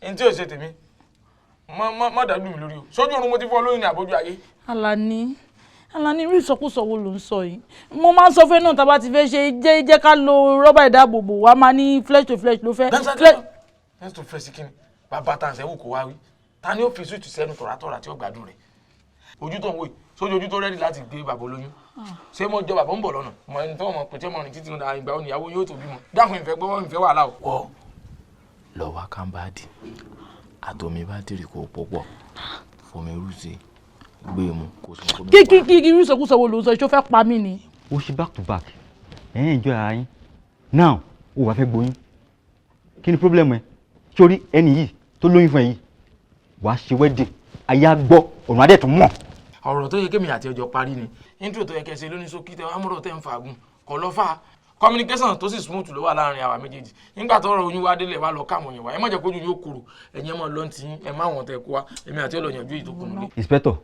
ẹni tí ò ṣe tèmi má dàlú mi lórí o sójú oorun mo ti fọ́ lóyún ní àbójú ayé. Alani rí ìsọkúsọ wo ló ń sọ yìí? Mo máa ń sọ fẹ́ náà tá a bá ti fẹ́ ṣe jẹ́ ká lo rọ́bà ìdáàbòbò wa máa ní flesh to flesh ló fẹ́. flesh to flesh kí ni bàbá tá à ń sẹ́wù kó wá wí ta ni ó fi switch sẹ́nu tọ̀ràtọ̀rà tí ó gbádùn rẹ̀ ojú tó ń wò yìí sójú ojú tó rẹ́dí láti gbé bàbá olóyún ṣé mo jọ bàbá ń bọ̀ lọ́nà mọ ẹni tó mọ pété mọ ní títí ìgbà òní ìyàwó yóò tó bímọ dákun ìfẹ́ gbọ́wọ́ ìfẹ́ wàhálà o. wọ́ lọ wá kámbáàdì àtọ̀mí bá dìrì kó pọ̀pọ̀ fọmi rúùsì gbé mu kó sọ fún mi. kí irú ìsọkúsọ wo ló ń sọ ṣó fẹ́ pa mí ni. ó ṣe back to back ẹ̀yìn ìjọ ara yín now ó wàá fẹ́ gboyún kí ni problem ẹ sórí ẹni yìí tó lóyún fún ẹ yìí wàá ṣe wedding ayé á gbọ́ ọ̀run adé tó mọ̀. ọ̀rọ̀ tó yẹ kémi àti ọjọ́ parí ni intro tó yẹ kẹsẹ̀ lóní sókí tẹ amúrò tẹ ń fàágùn kọ̀ lọ́ fà communication tó sì smooth ló wà láàrin àwa méjèèjì nígbà tó ọ̀rọ̀ oyún wá délẹ̀ wá lọ káàmù yẹn wá ẹ má jẹ́ kójú yóò kúrò ẹ̀yin ẹ má lọ ti ẹ má wọn tẹ kó wa èmi àti ọlọ́yànjú yìí tó kùnú lé. inspector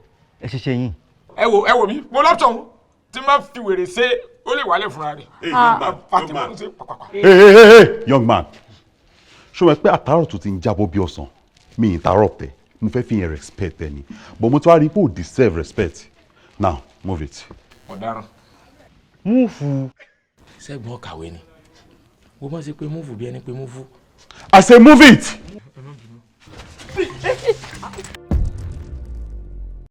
ẹ ṣiṣẹ́ yín. ẹ wò mí mo lọ́tọ̀ tí má fi wèrè ṣe ó lè wálẹ̀ fúnra rẹ̀. young man ṣó mọ̀ pé àtàrọ̀ tó ti ń jábọ́ bí ọ̀sán mi interrupt ẹ mo fẹ́ fi yẹn respect ẹ ni but mo tún wá rí pé o deserve respect now move it. ọ̀daràn. múùfù. sẹ́gbọ̀n kàwé ni wọ́n bá ṣe pé múùfù bí ẹni pé múùfù. I say move it.